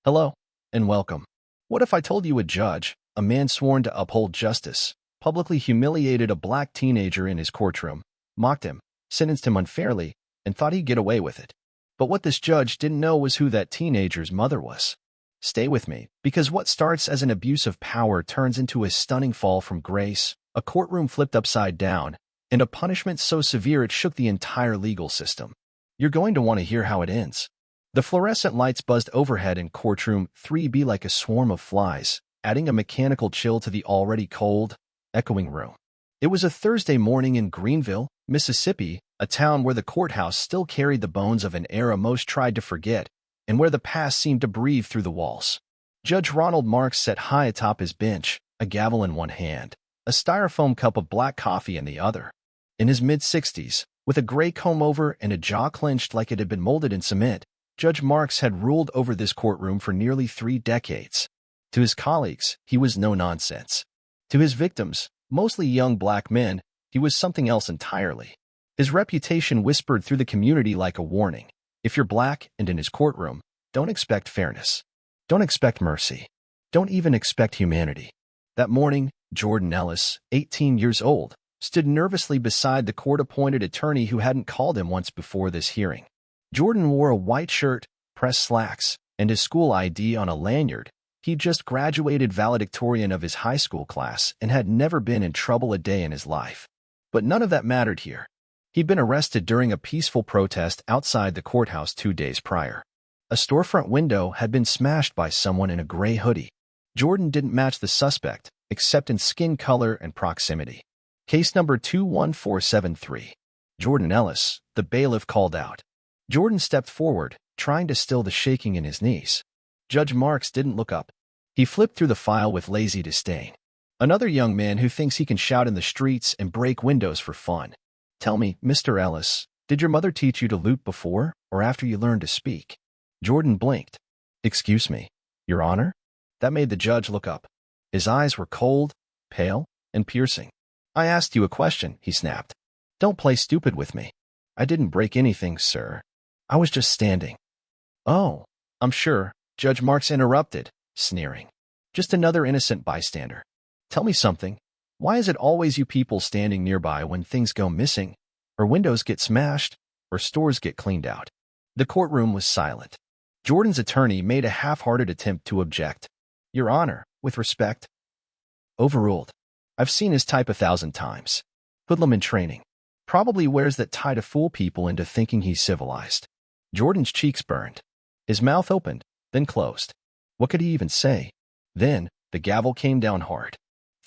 Hello, and welcome. What if I told you a judge, a man sworn to uphold justice, publicly humiliated a black teenager in his courtroom, mocked him, sentenced him unfairly, and thought he'd get away with it? But what this judge didn't know was who that teenager's mother was. Stay with me, because what starts as an abuse of power turns into a stunning fall from grace, a courtroom flipped upside down, and a punishment so severe it shook the entire legal system. You're going to want to hear how it ends. The fluorescent lights buzzed overhead in Courtroom 3B like a swarm of flies, adding a mechanical chill to the already cold, echoing room. It was a Thursday morning in Greenville, Mississippi, a town where the courthouse still carried the bones of an era most tried to forget, and where the past seemed to breathe through the walls. Judge Ronald Marks sat high atop his bench, a gavel in one hand, a styrofoam cup of black coffee in the other. In his mid-60s, with a gray comb-over and a jaw clenched like it had been molded in cement, Judge Marks had ruled over this courtroom for nearly 3 decades. To his colleagues, he was no nonsense. To his victims, mostly young black men, he was something else entirely. His reputation whispered through the community like a warning. If you're black and in his courtroom, don't expect fairness. Don't expect mercy. Don't even expect humanity. That morning, Jordan Ellis, 18 years old, stood nervously beside the court-appointed attorney who hadn't called him once before this hearing. Jordan wore a white shirt, pressed slacks, and his school ID on a lanyard. He'd just graduated valedictorian of his high school class and had never been in trouble a day in his life. But none of that mattered here. He'd been arrested during a peaceful protest outside the courthouse 2 days prior. A storefront window had been smashed by someone in a gray hoodie. Jordan didn't match the suspect, except in skin color and proximity. Case number 21473. Jordan Ellis, the bailiff called out. Jordan stepped forward, trying to still the shaking in his knees. Judge Marks didn't look up. He flipped through the file with lazy disdain. Another young man who thinks he can shout in the streets and break windows for fun. Tell me, Mr. Ellis, did your mother teach you to loot before or after you learned to speak? Jordan blinked. Excuse me, Your Honor? That made the judge look up. His eyes were cold, pale, and piercing. I asked you a question, he snapped. Don't play stupid with me. I didn't break anything, sir. I was just standing. Oh, I'm sure, Judge Marks interrupted, sneering. Just another innocent bystander. Tell me something. Why is it always you people standing nearby when things go missing, or windows get smashed, or stores get cleaned out? The courtroom was silent. Jordan's attorney made a half-hearted attempt to object. Your Honor, with respect. Overruled. I've seen his type 1,000 times. Hoodlum in training. Probably wears that tie to fool people into thinking he's civilized. Jordan's cheeks burned. His mouth opened, then closed. What could he even say? Then, the gavel came down hard.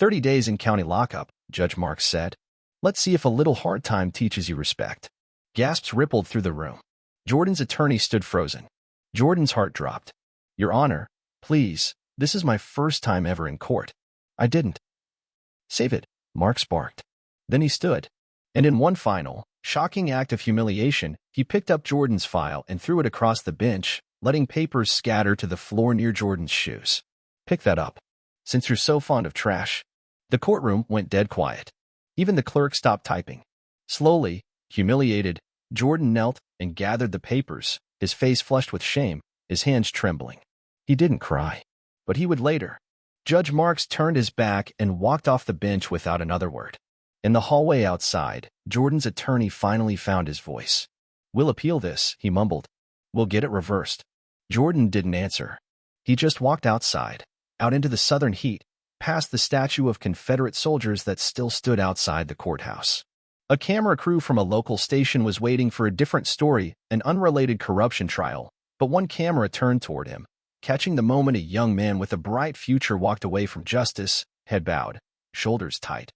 30 days in county lockup, Judge Marks said. Let's see if a little hard time teaches you respect. Gasps rippled through the room. Jordan's attorney stood frozen. Jordan's heart dropped. Your Honor, please, this is my first time ever in court. I didn't. Save it, Marks barked. Then he stood. And in one final, shocking act of humiliation, he picked up Jordan's file and threw it across the bench, letting papers scatter to the floor near Jordan's shoes. Pick that up. Since you're so fond of trash. The courtroom went dead quiet. Even the clerk stopped typing. Slowly, humiliated, Jordan knelt and gathered the papers, his face flushed with shame, his hands trembling. He didn't cry. But he would later. Judge Marks turned his back and walked off the bench without another word. In the hallway outside, Jordan's attorney finally found his voice. We'll appeal this, he mumbled. We'll get it reversed. Jordan didn't answer. He just walked outside, out into the southern heat, past the statue of Confederate soldiers that still stood outside the courthouse. A camera crew from a local station was waiting for a different story, an unrelated corruption trial, but one camera turned toward him, catching the moment a young man with a bright future walked away from justice, head bowed, shoulders tight.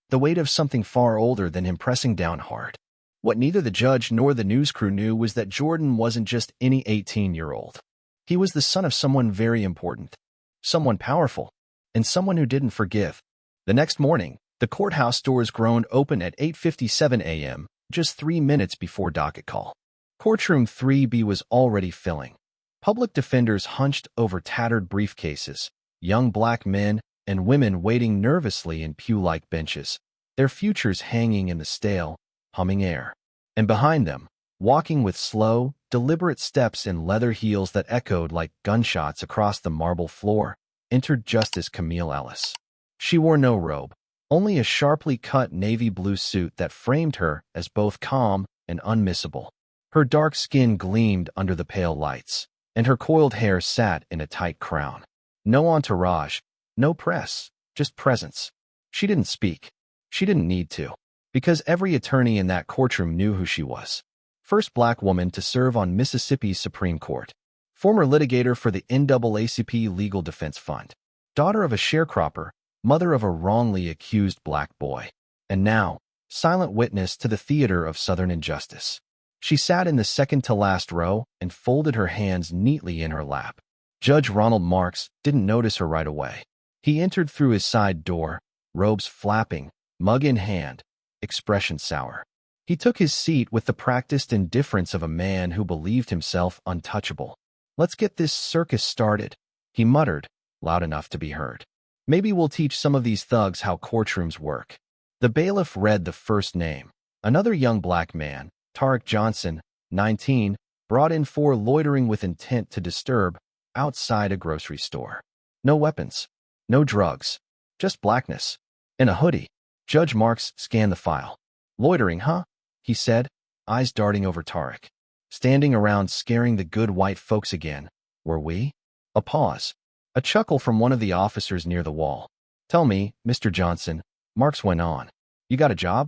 The weight of something far older than him pressing down hard. What neither the judge nor the news crew knew was that Jordan wasn't just any 18-year-old. He was the son of someone very important, someone powerful, and someone who didn't forgive. The next morning, the courthouse doors groaned open at 8:57 a.m., just 3 minutes before docket call. Courtroom 3B was already filling. Public defenders hunched over tattered briefcases, young black men and women waiting nervously in pew-like benches, their futures hanging in the stale, humming air. And behind them, walking with slow, deliberate steps in leather heels that echoed like gunshots across the marble floor, entered Justice Camille Ellis. She wore no robe, only a sharply cut navy blue suit that framed her as both calm and unmissable. Her dark skin gleamed under the pale lights, and her coiled hair sat in a tight crown. No entourage, no press, just presence. She didn't speak. She didn't need to, because every attorney in that courtroom knew who she was. First black woman to serve on Mississippi's Supreme Court. Former litigator for the NAACP Legal Defense Fund. Daughter of a sharecropper, mother of a wrongly accused black boy. And now, silent witness to the theater of Southern injustice. She sat in the second-to-last row and folded her hands neatly in her lap. Judge Ronald Marks didn't notice her right away. He entered through his side door, robes flapping, mug in hand, expression sour. He took his seat with the practiced indifference of a man who believed himself untouchable. "Let's get this circus started," he muttered, loud enough to be heard. "Maybe we'll teach some of these thugs how courtrooms work." The bailiff read the first name. Another young black man, Tarek Johnson, 19, brought in for loitering with intent to disturb outside a grocery store. No weapons, no drugs, just blackness. In a hoodie. Judge Marks scanned the file. "Loitering, huh?" he said, eyes darting over Tarek. "Standing around scaring the good white folks again, were we?" A pause. A chuckle from one of the officers near the wall. "Tell me, Mr. Johnson," Marks went on, "you got a job?"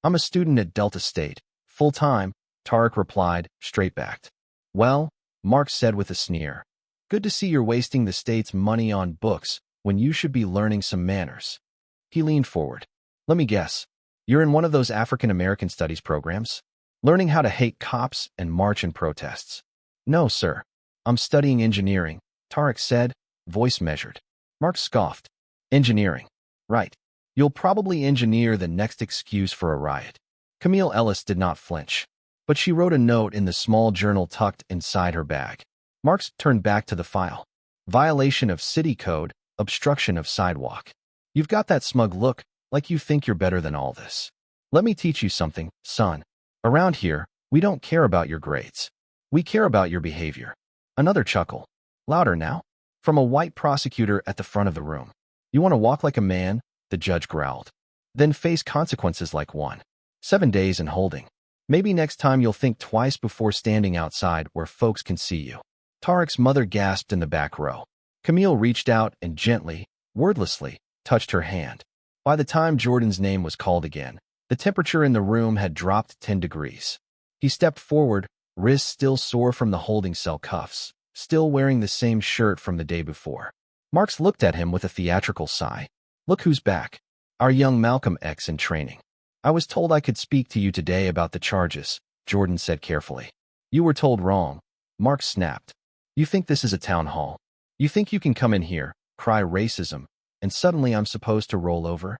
"I'm a student at Delta State. Full-time," Tarek replied, straight-backed. "Well," Marks said with a sneer, "good to see you're wasting the state's money on books when you should be learning some manners." He leaned forward. "Let me guess. You're in one of those African American studies programs? Learning how to hate cops and march in protests?" "No, sir. I'm studying engineering," Tarek said, voice measured. Mark scoffed. "Engineering. Right. You'll probably engineer the next excuse for a riot." Camille Ellis did not flinch, but she wrote a note in the small journal tucked inside her bag. Marks turned back to the file. "Violation of city code, obstruction of sidewalk. You've got that smug look, like you think you're better than all this. Let me teach you something, son. Around here, we don't care about your grades. We care about your behavior." Another chuckle. Louder now. From a white prosecutor at the front of the room. "You want to walk like a man?" the judge growled. "Then face consequences like one. 7 days in holding. Maybe next time you'll think twice before standing outside where folks can see you." Tarek's mother gasped in the back row. Camille reached out and gently, wordlessly, touched her hand. By the time Jordan's name was called again, the temperature in the room had dropped 10 degrees. He stepped forward, wrists still sore from the holding cell cuffs, still wearing the same shirt from the day before. Marks looked at him with a theatrical sigh. "Look who's back. Our young Malcolm X in training." "I was told I could speak to you today about the charges," Jordan said carefully. "You were told wrong," Marks snapped. "You think this is a town hall? You think you can come in here, cry racism, and suddenly I'm supposed to roll over?"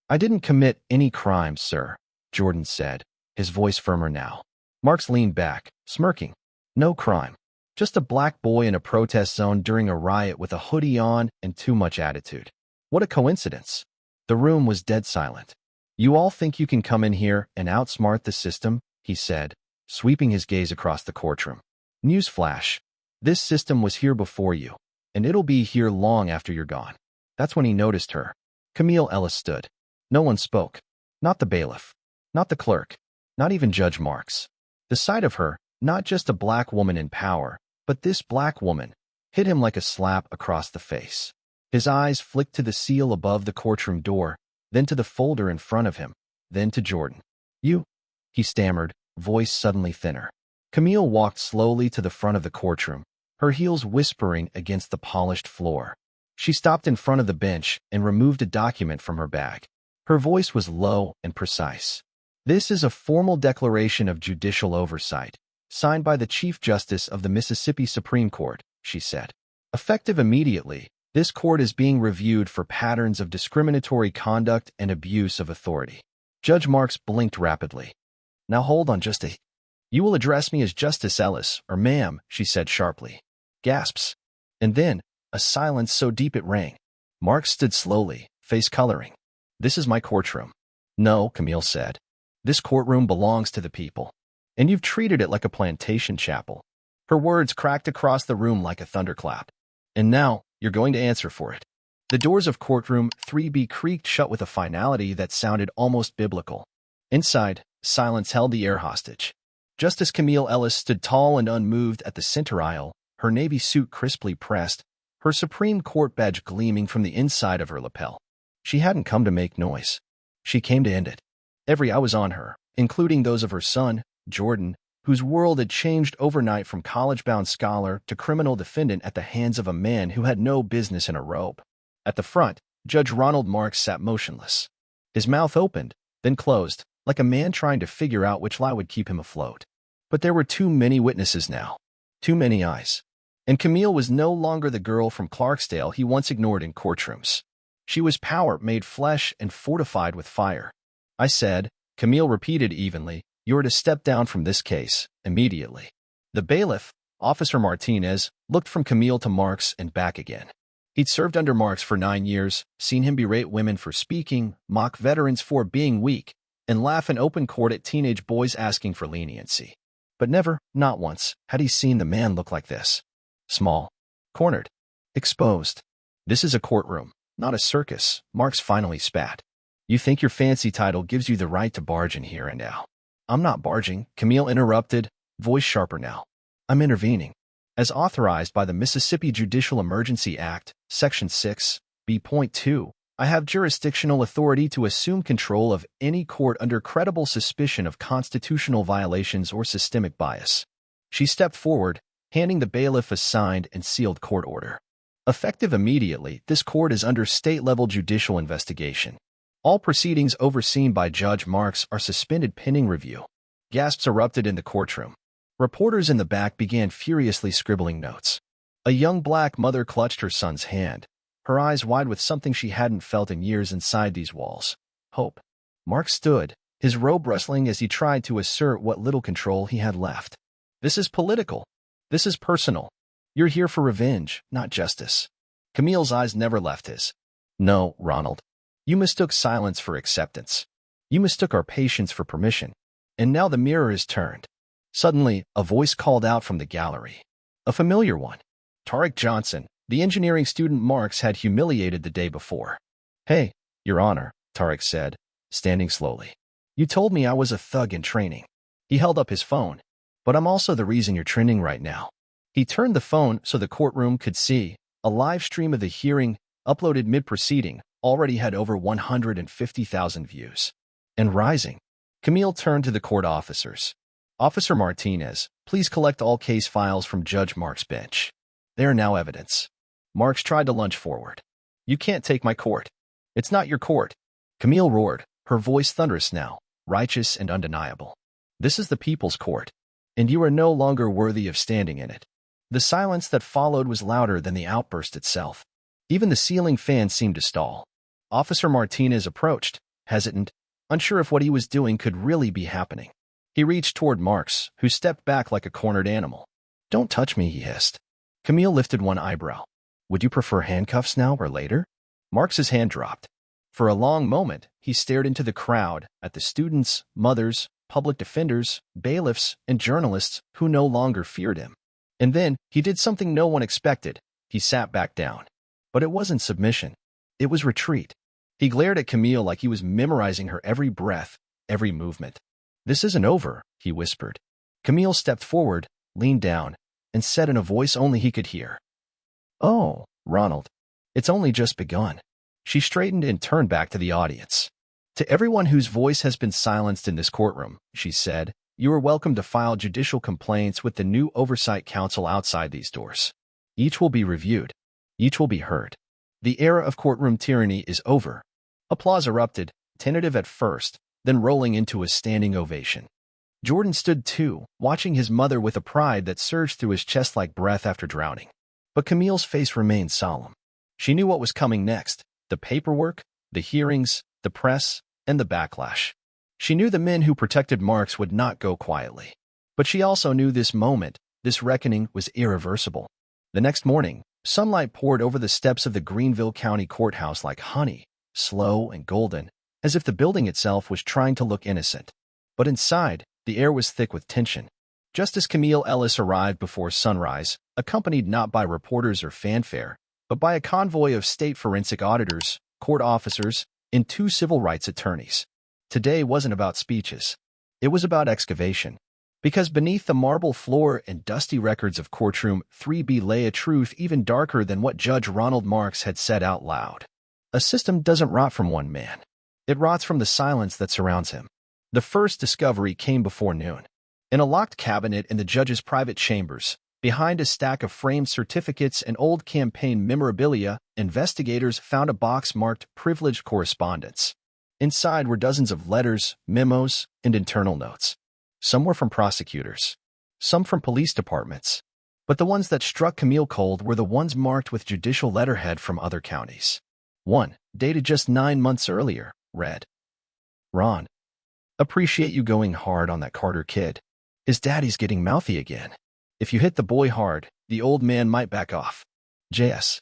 "I didn't commit any crimes, sir," Jordan said, his voice firmer now. Marks leaned back, smirking. "No crime. Just a black boy in a protest zone during a riot with a hoodie on and too much attitude. What a coincidence." The room was dead silent. "You all think you can come in here and outsmart the system," he said, sweeping his gaze across the courtroom. "Newsflash. This system was here before you, and it'll be here long after you're gone." That's when he noticed her. Camille Ellis stood. No one spoke. Not the bailiff. Not the clerk. Not even Judge Marks. The sight of her, not just a black woman in power, but this black woman, hit him like a slap across the face. His eyes flicked to the seal above the courtroom door, then to the folder in front of him, then to Jordan. "You," he stammered, voice suddenly thinner. Camille walked slowly to the front of the courtroom, her heels whispering against the polished floor. She stopped in front of the bench and removed a document from her bag. Her voice was low and precise. "This is a formal declaration of judicial oversight, signed by the Chief Justice of the Mississippi Supreme Court," she said. "Effective immediately, this court is being reviewed for patterns of discriminatory conduct and abuse of authority." Judge Marks blinked rapidly. "Now hold on just a... You will address me as Justice Ellis, or ma'am," she said sharply. Gasps. And then, a silence so deep it rang. Marks stood slowly, face coloring. "This is my courtroom." "No," Camille said. "This courtroom belongs to the people." and you've treated it like a plantation chapel." Her words cracked across the room like a thunderclap. "And now, you're going to answer for it." The doors of Courtroom 3B creaked shut with a finality that sounded almost biblical. Inside, silence held the air hostage. Justice Camille Ellis stood tall and unmoved at the center aisle, her navy suit crisply pressed, her Supreme Court badge gleaming from the inside of her lapel. She hadn't come to make noise. She came to end it. Every eye was on her, including those of her son, Jordan, whose world had changed overnight from college-bound scholar to criminal defendant at the hands of a man who had no business in a robe. At the front, Judge Ronald Marks sat motionless. His mouth opened, then closed, like a man trying to figure out which lie would keep him afloat. But there were too many witnesses now. Too many eyes. And Camille was no longer the girl from Clarksdale he once ignored in courtrooms. She was power made flesh and fortified with fire. "I said," Camille repeated evenly, "you are to step down from this case, immediately." The bailiff, Officer Martinez, looked from Camille to Marks and back again. He'd served under Marks for 9 years, seen him berate women for speaking, mock veterans for being weak, and laugh in open court at teenage boys asking for leniency. But never, not once, had he seen the man look like this. Small. Cornered. Exposed. "This is a courtroom, not a circus," Marks finally spat. "You think your fancy title gives you the right to barge in here and now." "I'm not barging," Camille interrupted, voice sharper now. "I'm intervening. As authorized by the Mississippi Judicial Emergency Act, Section 6(b)(2), I have jurisdictional authority to assume control of any court under credible suspicion of constitutional violations or systemic bias." She stepped forward, handing the bailiff a signed and sealed court order. "Effective immediately, this court is under state-level judicial investigation. All proceedings overseen by Judge Marks are suspended pending review." Gasps erupted in the courtroom. Reporters in the back began furiously scribbling notes. A young black mother clutched her son's hand, her eyes wide with something she hadn't felt in years inside these walls. Hope. Mark stood, his robe rustling as he tried to assert what little control he had left. "This is political. This is personal. You're here for revenge, not justice." Camille's eyes never left his. "No, Ronald. You mistook silence for acceptance. You mistook our patience for permission. And now the mirror is turned." Suddenly, a voice called out from the gallery. A familiar one. Tarek Johnson, the engineering student Marks had humiliated the day before. "Hey, Your Honor," Tarek said, standing slowly. "You told me I was a thug in training." He held up his phone. "But I'm also the reason you're trending right now." He turned the phone so the courtroom could see. A live stream of the hearing, uploaded mid-proceeding, already had over 150,000 views. And rising. Camille turned to the court officers. "Officer Martinez, please collect all case files from Judge Marks' bench. They are now evidence." Marks tried to lunge forward. "You can't take my court. It's not your court." Camille roared, her voice thunderous now, righteous and undeniable. "This is the people's court, and you are no longer worthy of standing in it." The silence that followed was louder than the outburst itself. Even the ceiling fan seemed to stall. Officer Martinez approached, hesitant, unsure if what he was doing could really be happening. He reached toward Marks, who stepped back like a cornered animal. "Don't touch me," he hissed. Camille lifted one eyebrow. "Would you prefer handcuffs now or later?" Marks's hand dropped. For a long moment, he stared into the crowd, at the students, mothers, public defenders, bailiffs, and journalists who no longer feared him. And then, he did something no one expected. He sat back down. But it wasn't submission. It was retreat. He glared at Camille like he was memorizing her every breath, every movement. "This isn't over," he whispered. Camille stepped forward, leaned down, and said in a voice only he could hear, "Oh, Ronald, it's only just begun." She straightened and turned back to the audience. "To everyone whose voice has been silenced in this courtroom," she said, "you are welcome to file judicial complaints with the new Oversight Council outside these doors. Each will be reviewed. Each will be heard. The era of courtroom tyranny is over." Applause erupted, tentative at first, then rolling into a standing ovation. Jordan stood too, watching his mother with a pride that surged through his chest like breath after drowning. But Camille's face remained solemn. She knew what was coming next: the paperwork, the hearings, the press, and the backlash. She knew the men who protected Marks would not go quietly. But she also knew this moment, this reckoning, was irreversible. The next morning, sunlight poured over the steps of the Greenville County Courthouse like honey, slow and golden, as if the building itself was trying to look innocent. But inside, The air was thick with tension. Justice Camille Ellis arrived before sunrise, accompanied not by reporters or fanfare, but by a convoy of state forensic auditors, court officers, and 2 civil rights attorneys. Today wasn't about speeches. It was about excavation. Because beneath the marble floor and dusty records of Courtroom 3B lay a truth even darker than what Judge Ronald Marks had said out loud. A system doesn't rot from one man. It rots from the silence that surrounds him. The first discovery came before noon. In a locked cabinet in the judge's private chambers, behind a stack of framed certificates and old campaign memorabilia, investigators found a box marked Privileged Correspondence. Inside were dozens of letters, memos, and internal notes. Some were from prosecutors, some from police departments. But the ones that struck Camille cold were the ones marked with judicial letterhead from other counties. One, dated just 9 months earlier, read, "Ron, appreciate you going hard on that Carter kid. His daddy's getting mouthy again. If you hit the boy hard, the old man might back off. J.S.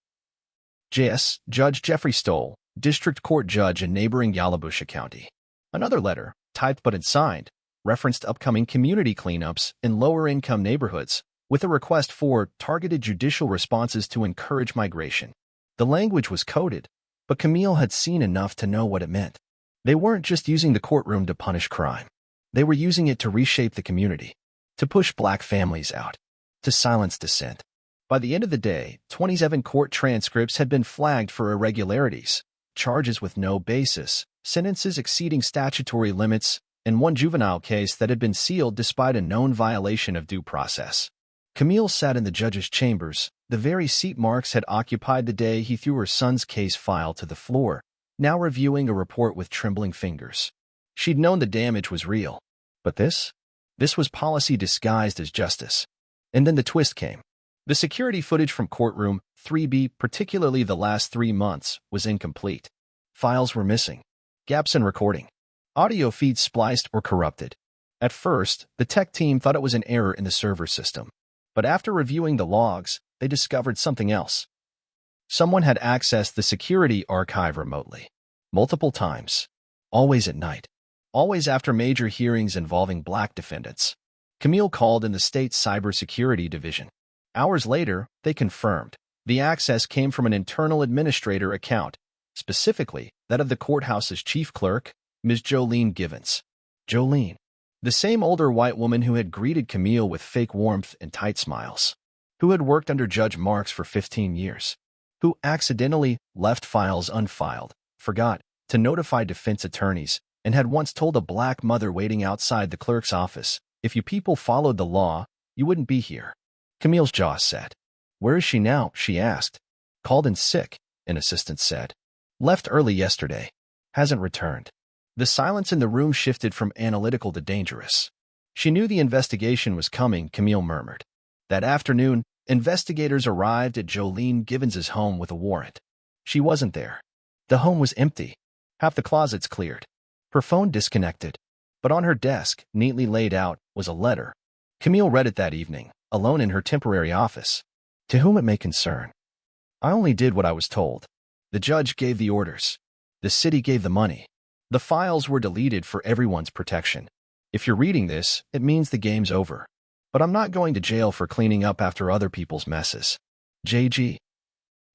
Judge Jeffrey Stoll, District Court Judge in neighboring Yalobusha County." Another letter, typed but unsigned, referenced upcoming community cleanups in lower-income neighborhoods, with a request for targeted judicial responses to encourage migration. The language was coded, but Camille had seen enough to know what it meant. They weren't just using the courtroom to punish crime. They were using it to reshape the community, to push Black families out, to silence dissent. By the end of the day, 27 court transcripts had been flagged for irregularities, charges with no basis, sentences exceeding statutory limits, and 1 juvenile case that had been sealed despite a known violation of due process. Camille sat in the judge's chambers, the very seat Marks had occupied the day he threw her son's case file to the floor, now reviewing a report with trembling fingers. She'd known the damage was real. But this was policy disguised as justice. And then the twist came. The security footage from Courtroom 3B, particularly the last 3 months, was incomplete. Files were missing. Gaps in recording. Audio feeds spliced or corrupted. At first, the tech team thought it was an error in the server system. But after reviewing the logs, they discovered something else. Someone had accessed the security archive remotely. Multiple times. Always at night. Always after major hearings involving Black defendants. Camille called in the state's cybersecurity division. Hours later, they confirmed. The access came from an internal administrator account, specifically that of the courthouse's chief clerk, Ms. Jolene Givens. Jolene, the same older white woman who had greeted Camille with fake warmth and tight smiles, who had worked under Judge Marks for 15 years, who accidentally left files unfiled, forgot to notify defense attorneys, and had once told a Black mother waiting outside the clerk's office, "If you people followed the law, you wouldn't be here." Camille's jaw set. "Where is she now?" she asked. "Called in sick," an assistant said. "Left early yesterday. Hasn't returned." The silence in the room shifted from analytical to dangerous. She knew the investigation was coming, Camille murmured. That afternoon, investigators arrived at Jolene Givens's home with a warrant. She wasn't there. The home was empty. Half the closets cleared. Her phone disconnected. But on her desk, neatly laid out, was a letter. Camille read it that evening, alone in her temporary office. "To whom it may concern. I only did what I was told. The judge gave the orders. The city gave the money. The files were deleted for everyone's protection. If you're reading this, it means the game's over. But I'm not going to jail for cleaning up after other people's messes. JG."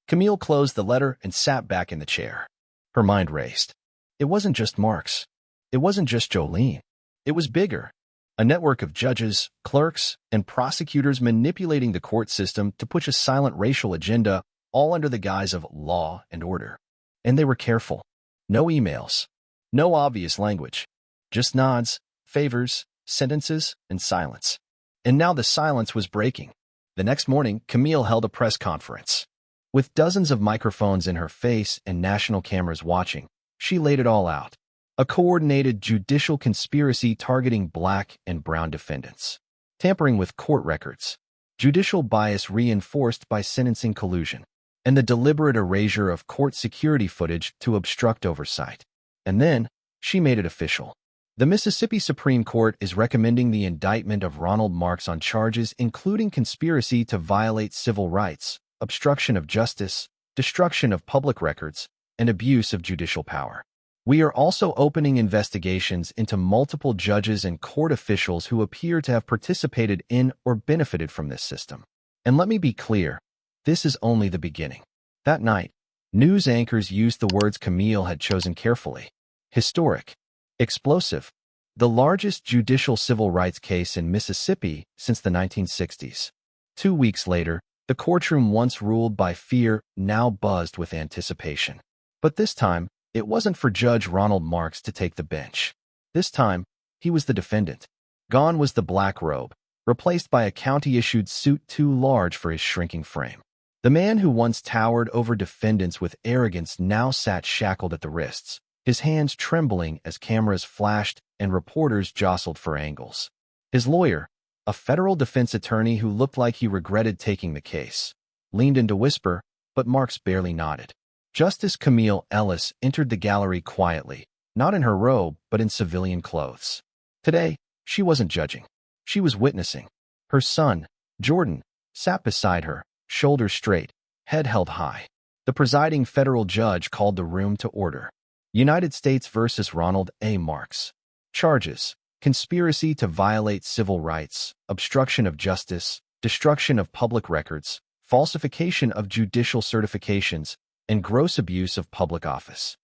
Camille closed the letter and sat back in the chair. Her mind raced. It wasn't just Marks. It wasn't just Jolene. It was bigger. A network of judges, clerks, and prosecutors manipulating the court system to push a silent racial agenda, all under the guise of law and order. And they were careful. No emails. No obvious language. Just nods, favors, sentences, and silence. And now the silence was breaking. The next morning, Camille held a press conference. With dozens of microphones in her face and national cameras watching, she laid it all out. A coordinated judicial conspiracy targeting Black and brown defendants. Tampering with court records. Judicial bias reinforced by sentencing collusion. And the deliberate erasure of court security footage to obstruct oversight. And then, she made it official. The Mississippi Supreme Court is recommending the indictment of Ronald Marks on charges including conspiracy to violate civil rights, obstruction of justice, destruction of public records, and abuse of judicial power. We are also opening investigations into multiple judges and court officials who appear to have participated in or benefited from this system. And let me be clear, this is only the beginning. That night, news anchors used the words Camille had chosen carefully. Historic. Explosive. The largest judicial civil rights case in Mississippi since the 1960s. 2 weeks later, the courtroom once ruled by fear now buzzed with anticipation. But this time, it wasn't for Judge Ronald Marks to take the bench. This time, he was the defendant. Gone was the black robe, replaced by a county-issued suit too large for his shrinking frame. The man who once towered over defendants with arrogance now sat shackled at the wrists, his hands trembling as cameras flashed and reporters jostled for angles. His lawyer, a federal defense attorney who looked like he regretted taking the case, leaned in to whisper, but Marks barely nodded. Justice Camille Ellis entered the gallery quietly, not in her robe, but in civilian clothes. Today, she wasn't judging. She was witnessing. Her son, Jordan, sat beside her, shoulders straight, head held high. The presiding federal judge called the room to order. United States versus Ronald A. Marks. Charges: conspiracy to violate civil rights, obstruction of justice, destruction of public records, falsification of judicial certifications, and gross abuse of public office.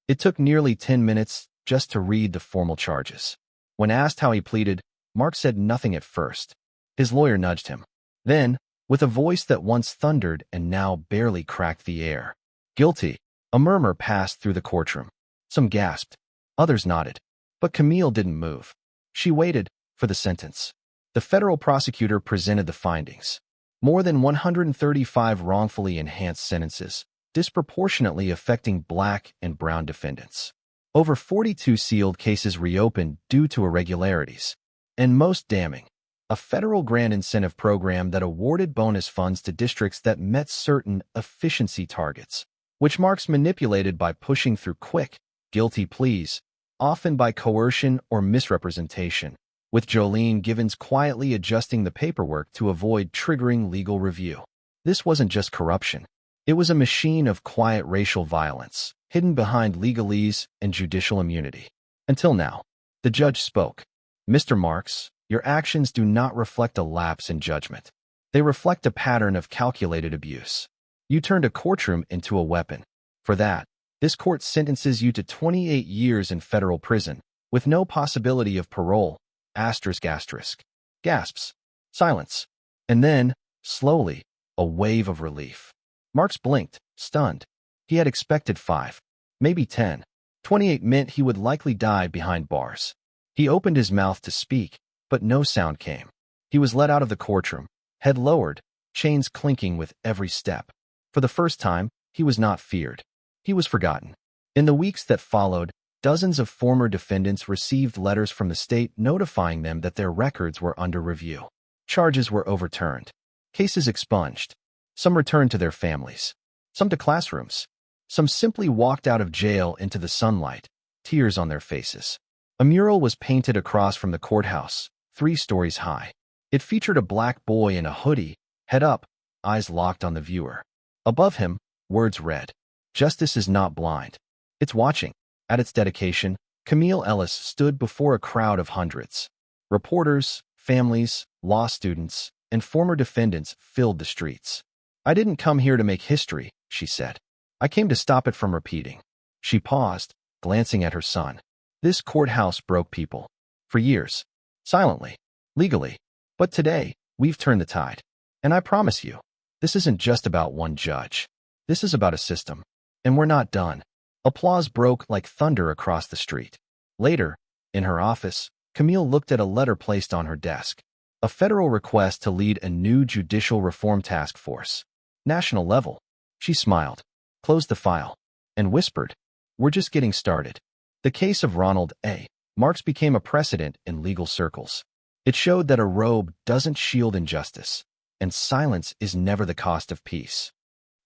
It took nearly 10 minutes just to read the formal charges. When asked how he pleaded, Marks said nothing at first. His lawyer nudged him. Then, with a voice that once thundered and now barely cracked the air, "Guilty." A murmur passed through the courtroom. Some gasped. Others nodded. But Camille didn't move. She waited for the sentence. The federal prosecutor presented the findings. More than 135 wrongfully enhanced sentences, disproportionately affecting black and brown defendants. Over 42 sealed cases reopened due to irregularities. And most damning, a federal grant incentive program that awarded bonus funds to districts that met certain efficiency targets, which Marks manipulated by pushing through quick, guilty pleas, often by coercion or misrepresentation, with Jolene Givens quietly adjusting the paperwork to avoid triggering legal review. This wasn't just corruption. It was a machine of quiet racial violence, hidden behind legalese and judicial immunity. Until now, the judge spoke. "Mr. Marks, your actions do not reflect a lapse in judgment. They reflect a pattern of calculated abuse. You turned a courtroom into a weapon. For that, this court sentences you to 28 years in federal prison, with no possibility of parole. Asterisk asterisk." Gasps. Silence. And then, slowly, a wave of relief. Marks blinked, stunned. He had expected 5, maybe 10. 28 meant he would likely die behind bars. He opened his mouth to speak, but no sound came. He was led out of the courtroom, head lowered, chains clinking with every step. For the first time, he was not feared. He was forgotten. In the weeks that followed, dozens of former defendants received letters from the state notifying them that their records were under review. Charges were overturned. Cases expunged. Some returned to their families. Some to classrooms. Some simply walked out of jail into the sunlight, tears on their faces. A mural was painted across from the courthouse, 3 stories high. It featured a black boy in a hoodie, head up, eyes locked on the viewer. Above him, words read, "Justice is not blind. It's watching." At its dedication, Camille Ellis stood before a crowd of hundreds. Reporters, families, law students, and former defendants filled the streets. "I didn't come here to make history," she said. "I came to stop it from repeating." She paused, glancing at her son. This courthouse broke people. For years. Silently. Legally. But today, we've turned the tide. And I promise you, this isn't just about one judge. This is about a system. And we're not done. Applause broke like thunder across the street. Later, in her office, Camille looked at a letter placed on her desk. A federal request to lead a new judicial reform task force. National level. She smiled, closed the file, and whispered, "We're just getting started." The case of Ronald A. Marks became a precedent in legal circles. It showed that a robe doesn't shield injustice, and silence is never the cost of peace.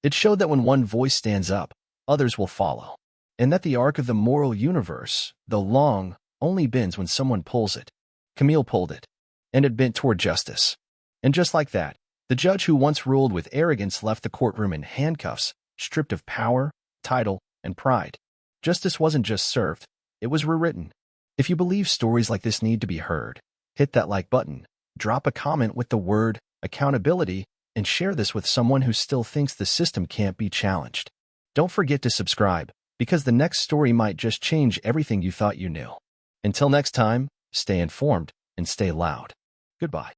It showed that when one voice stands up, others will follow, and that the arc of the moral universe, though long, only bends when someone pulls it. Camille pulled it, and it bent toward justice. And just like that, the judge who once ruled with arrogance left the courtroom in handcuffs, stripped of power, title, and pride. Justice wasn't just served, it was rewritten. If you believe stories like this need to be heard, hit that like button, drop a comment with the word accountability, and share this with someone who still thinks the system can't be challenged. Don't forget to subscribe, because the next story might just change everything you thought you knew. Until next time, stay informed and stay loud. Goodbye.